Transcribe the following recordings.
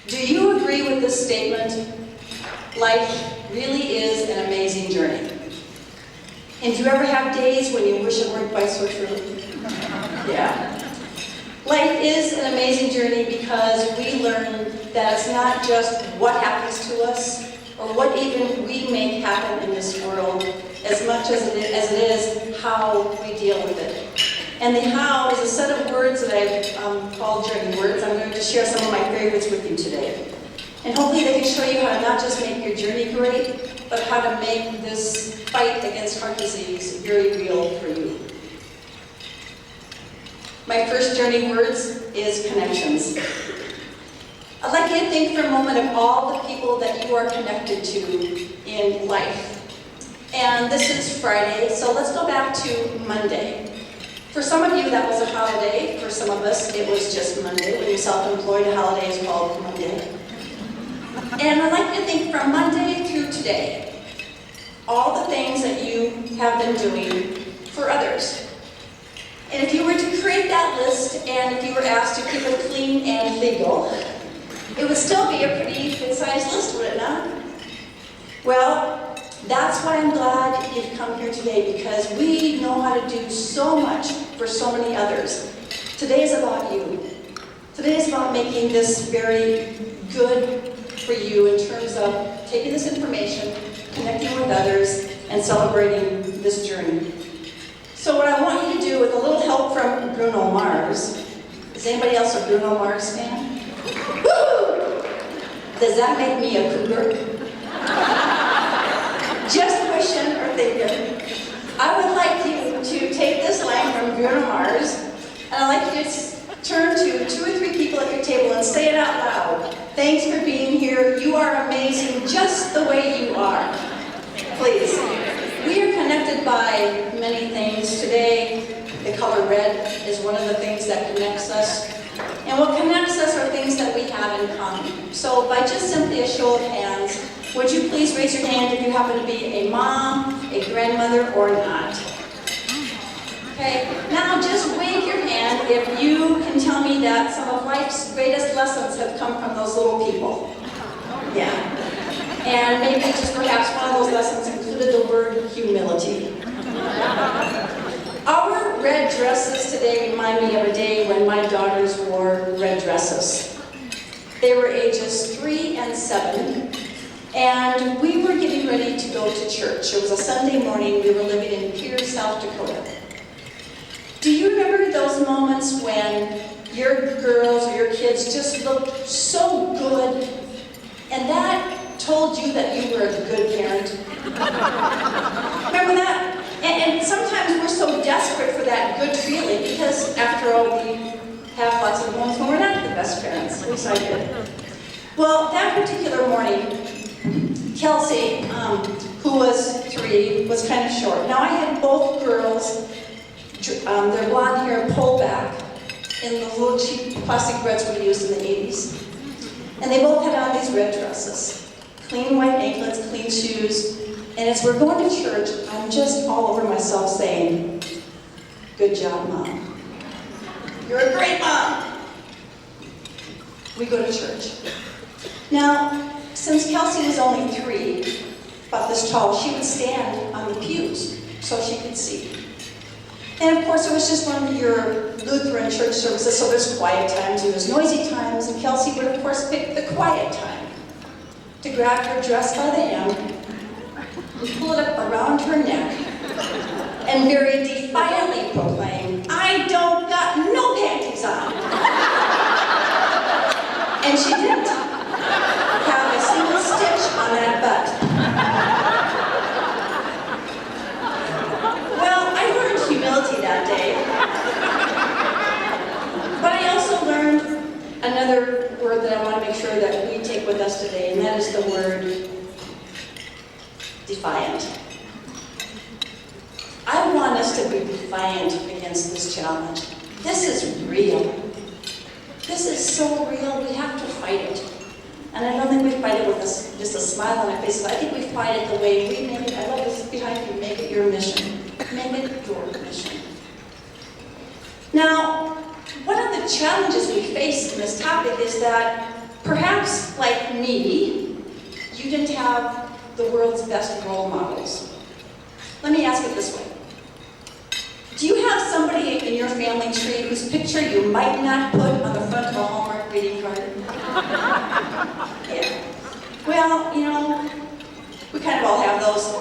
Do you agree with this statement? Life really is an amazing journey. And do you ever have days when you wish it weren't quite so true? Yeah. Life is an amazing journey because we learn that it's not just what happens to us or what even we make happen in this world as much as it is how we deal with it. And the how is a set of words that I've called journey words. I'm going to share some of my favorites with you today. And hopefully they can show you how to not just make your journey great, but how to make this fight against heart disease very real for you. My first journey words is connections. I'd like you to think for a moment of all the people that you are connected to in life. And this is Friday, so let's go back to Monday. For some of you, that was a holiday. For some of us, it was just Monday. When you're self-employed, a holiday is called Monday. And I'd like you to think from Monday through today, all the things that you have been doing for others. And if you were to create that list, and if you were asked to keep it clean and legal, it would still be a pretty good-sized list, would it not? Well, that's why I'm glad you've come here today, because we know how to do so much for so many others. Today is about you. Today is about making this very good for you in terms of taking this information, connecting with others, and celebrating this journey. So what I want you to do, with a little help from Bruno Mars, is anybody else a Bruno Mars fan? Woo! Does that make me a cougar? Just wishing or thinking. I would like you to take this line from Bruno Mars, and I'd like you to turn to 2 or 3 people at your table and say it out loud. Thanks for being here. You are amazing just the way you are. Please. We are connected by many things. Today, the color red is one of the things that connects us. And what connects us are things that we have in common. So by just simply a show of hands, would you please raise your hand if you happen to be a mom, a grandmother, or not? Okay, now just wave your hand if you can tell me that some of life's greatest lessons have come from those little people. Yeah. And maybe just perhaps one of those lessons included the word humility. Our red dresses today remind me of a day when my daughters wore red dresses. They were ages 3 and 7, and we were getting ready to go to church. It was a Sunday morning. We were living in Pierce, South Dakota. Do you remember those moments when your girls or your kids just looked so good, and that told you that you were a good parent? Remember that? And sometimes we're so desperate for that good feeling because, after all, we have lots of moments when we're not the best parents. At least I did. Well, that particular morning, Kelsey, who was 3, was kind of short. Now, I had both girls, their blonde hair pulled back in the little cheap plastic reds we used in the 80s. And they both had on these red dresses. Clean white anklets, clean shoes. And as we're going to church, I'm just all over myself saying, "Good job, Mom. You're a great mom." We go to church. Now, since Kelsey was only 3, about this tall, she would stand on the pews so she could see. And of course, it was just one of your Lutheran church services, so there's quiet times and there's noisy times, and Kelsey would, of course, pick the quiet time to grab her dress by the hem, pull it up around her neck, and very defiantly proclaim, "I don't got no panties on." And she didn't have a single stitch on that butt. Well, I learned humility that day. But I also learned another word that I want to make sure that we take with us today, and that is the word defiant. I want us to be defiant against this challenge. This is real. This is so real, we have to fight it. And I don't think we fight it with just a smile on our faces. I think we fight it the way we make it. I love this behind you, make it your mission. Make it your mission. Now, one of the challenges we face in this topic is that Perhaps, like me, you didn't have the world's best role models. Let me ask it this way. Do you have somebody in your family tree whose picture you might not put on the front of a Hallmark greeting card? Yeah. Well, you know, we kind of all have those.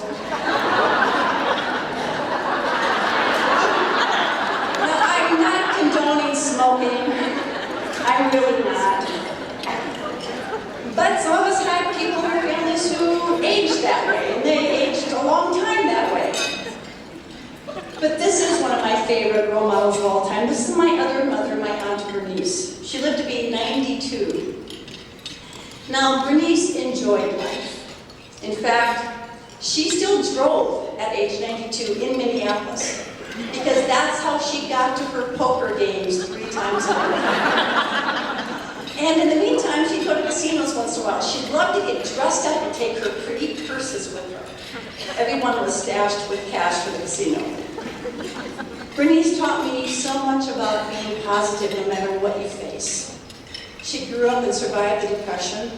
Now, I'm not condoning smoking. I'm really not. But some of us had people in our families who aged that way, and they aged a long time that way. But this is one of my favorite role models of all time. This is my other mother, my Aunt Bernice. She lived to be 92. Now, Bernice enjoyed life. In fact, she still drove at age 92 in Minneapolis, because that's how she got to her poker games 3 times a week. And in the meantime, she'd go to casinos once in a while. She'd love to get dressed up and take her pretty purses with her. Everyone was stashed with cash for the casino. Bernice taught me so much about being positive no matter what you face. She grew up and survived the Depression.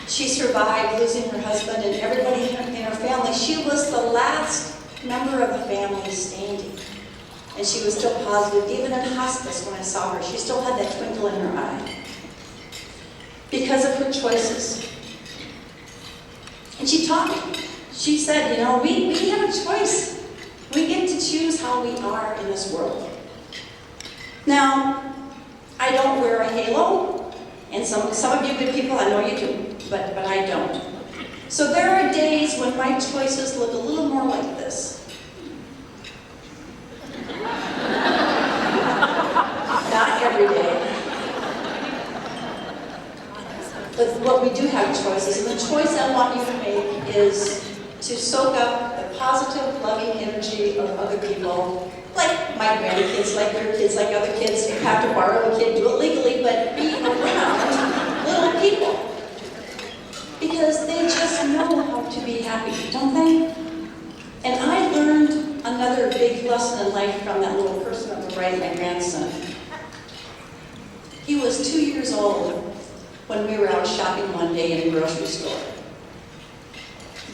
She survived losing her husband and everybody in her family. She was the last member of the family standing. And she was still positive, even in hospice when I saw her. She still had that twinkle in her eye. Because of her choices. And she taught me. She said, you know, we have a choice. We get to choose how we are in this world. Now, I don't wear a halo, and some of you good people, I know you do, but I don't. So there are days when my choices look a little more like this. Not every day. But what we do have choices, and the choice I want you to make is to soak up the positive, loving energy of other people, like my grandkids, like your kids, like other kids. You have to borrow a kid, do it legally, but be around little people. Because they just know how to be happy, don't they? And I learned another big lesson in life from that little person on the right, my grandson. He was 2 years old when we were out shopping one day in a grocery store.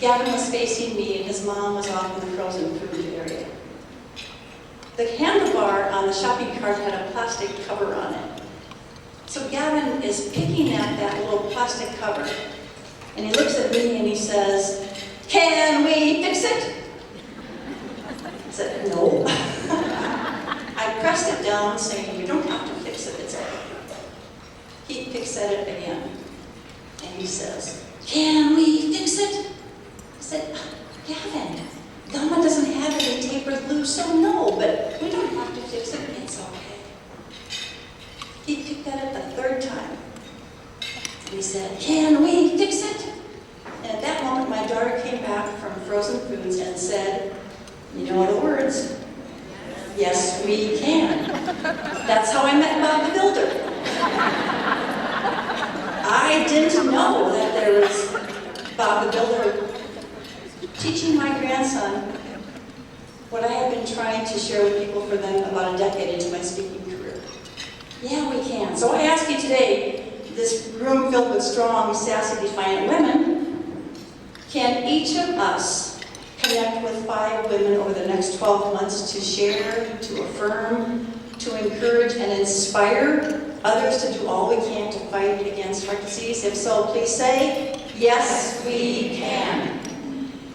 Gavin was facing me and his mom was off in the frozen food area. The handlebar on the shopping cart had a plastic cover on it. So Gavin is picking at that little plastic cover, and he looks at me and he says, "Can we fix it?" I said, "No." I pressed it down saying, "You don't have to fix it, it's okay." He picks at it again, and he says, "Can we fix it?" I said, "Gavin, Velma doesn't have any tapered loose, so no, but we don't have to fix it, it's okay." He picked at it the 3rd time, and he said, "Can we fix it?" And at that moment, my daughter came back from Frozen Foods and said, "You know the words, yes, we can." That's how I met Bob the Builder. I didn't know that there was Bob the Builder teaching my grandson what I had been trying to share with people for them about a decade into my speaking career. Yeah, we can. So I ask you today, this room filled with strong, sassy, defiant women, can each of us connect with 5 women over the next 12 months to share, to affirm, to encourage and inspire others to do all we can to fight against heart disease? If so, please say, yes, we can.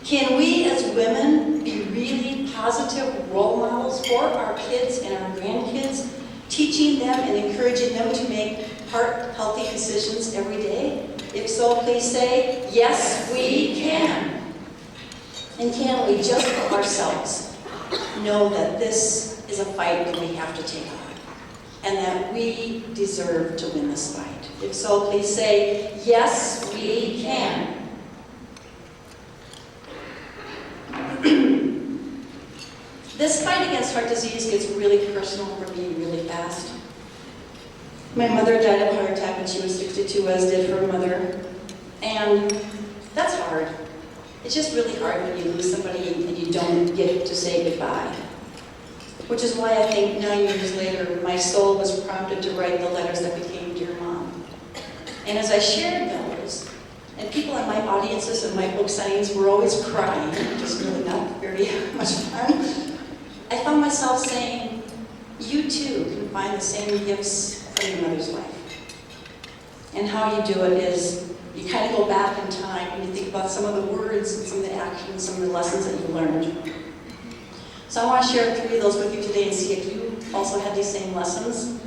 Can we as women be really positive role models for our kids and our grandkids, teaching them and encouraging them to make heart-healthy decisions every day? If so, please say, yes, we can. And can we, just for ourselves, know that this is a fight that we have to take on, and that we deserve to win this fight? If so, please say, yes, we can. This fight against heart disease gets really personal for me really fast. My mother died of a heart attack when she was 62, as did her mother. And that's hard. It's just really hard when you lose somebody and you don't get to say goodbye. Which is why I think 9 years later, my soul was prompted to write the letters that became Dear Mom. And as I shared those, and people in my audiences and my book signings were always crying, which is really not very much fun, I found myself saying, you too can find the same gifts from your mother's life. And how you do it is, you kind of go back in time and you think about some of the words and some of the actions, some of the lessons that you learned. So I want to share 3 of those with you today and see if you also had these same lessons.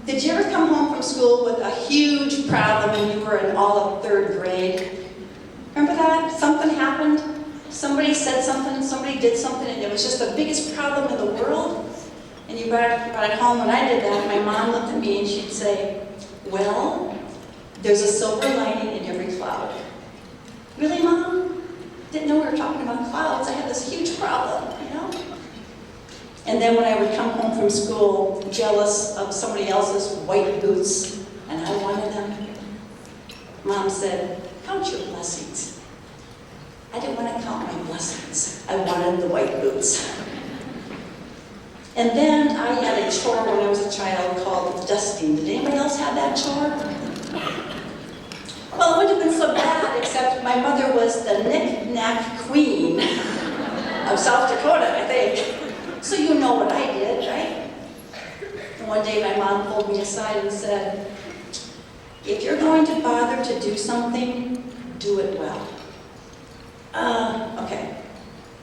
Did you ever come home from school with a huge problem when you were in all of 3rd grade? Remember that? Something happened, somebody said something, somebody did something, and it was just the biggest problem in the world? And you brought it home. When I did that, my mom looked at me and she'd say, well, there's a silver lining in every cloud. Really, Mom? Didn't know we were talking about clouds. I had this huge problem, you know? And then when I would come home from school, jealous of somebody else's white boots, and I wanted them, Mom said, count your blessings. I didn't want to count my blessings. I wanted the white boots. And then I had a chore when I was a child called dusting. Did anybody else have that chore? Well, it wouldn't have been so bad, except my mother was the knick-knack queen of South Dakota, I think. So you know what I did, right? And one day my mom pulled me aside and said, if you're going to bother to do something, do it well. Okay.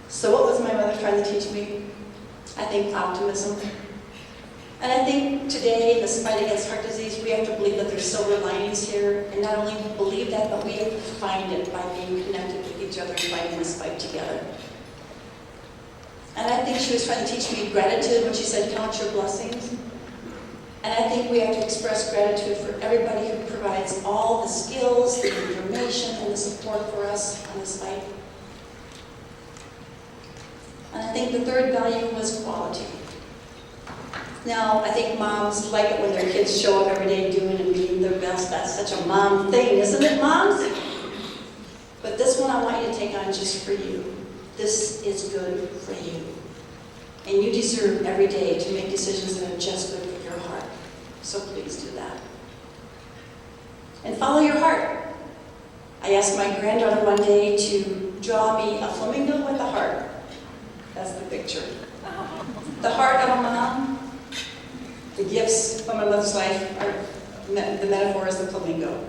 So what was my mother trying to teach me? I think optimism. And I think today, in this fight against heart disease, we have to believe that there's silver linings here, and not only believe that, but we have to find it by being connected with each other and fighting this fight together. And I think she was trying to teach me gratitude when she said, count your blessings. And I think we have to express gratitude for everybody who provides all the skills, the information, and the support for us on this fight. And I think the 3rd value was quality. Now, I think moms like it when their kids show up every day doing and being their best. That's such a mom thing, isn't it, moms? But this one I want you to take on just for you. This is good for you. And you deserve every day to make decisions that are just good for your heart. So please do that. And follow your heart. I asked my granddaughter one day to draw me a flamingo with a heart. That's the picture. The heart of a mom, the gifts from a mother's life, the metaphor is the flamingo.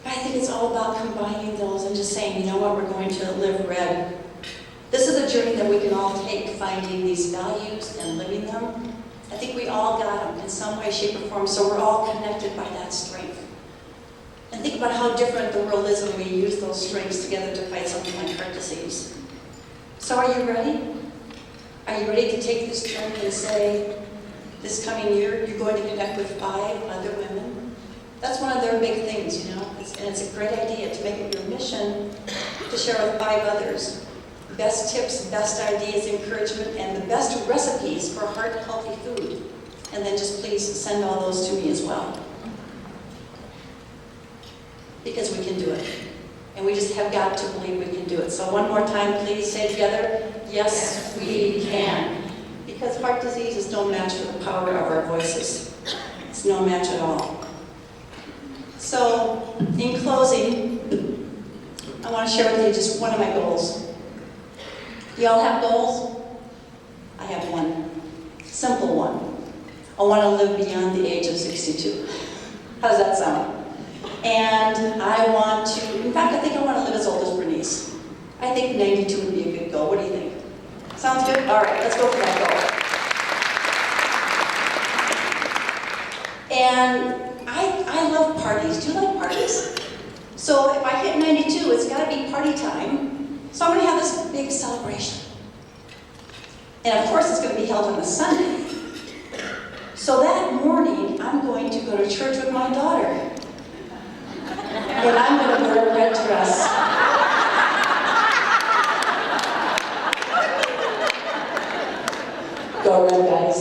But I think it's all about combining those and just saying, you know what, we're going to live red. This is a journey that we can all take, finding these values and living them. I think we all got them in some way, shape, or form, so we're all connected by that strength. And think about how different the world is when we use those strengths together to fight something like heart disease. So are you ready? Are you ready to take this journey and say, this coming year, you're going to connect with 5 other women? That's one of their big things, you know, and it's a great idea to make it your mission to share with 5 others. Best tips, best ideas, encouragement, and the best recipes for heart-healthy food. And then just please send all those to me as well. Because we can do it. And we just have got to believe we can do it. So one more time, please say together, yes, we can. Because heart disease is no match for the power of our voices. It's no match at all. So, in closing, I want to share with you just one of my goals. Do y'all have goals? I have one. Simple one. I want to live beyond the age of 62. How does that sound? And I want to, in fact, I think I want to live as old as Bernice. I think 92 would be a good goal. What do you think? Sounds good? All right, let's go for that goal. And I love parties. Do you like parties? So if I hit 92, it's got to be party time. So I'm going to have this big celebration. And of course, it's going to be held on a Sunday. So that morning, I'm going to go to church with my daughter. And I'm going to wear a red dress. Go red, guys.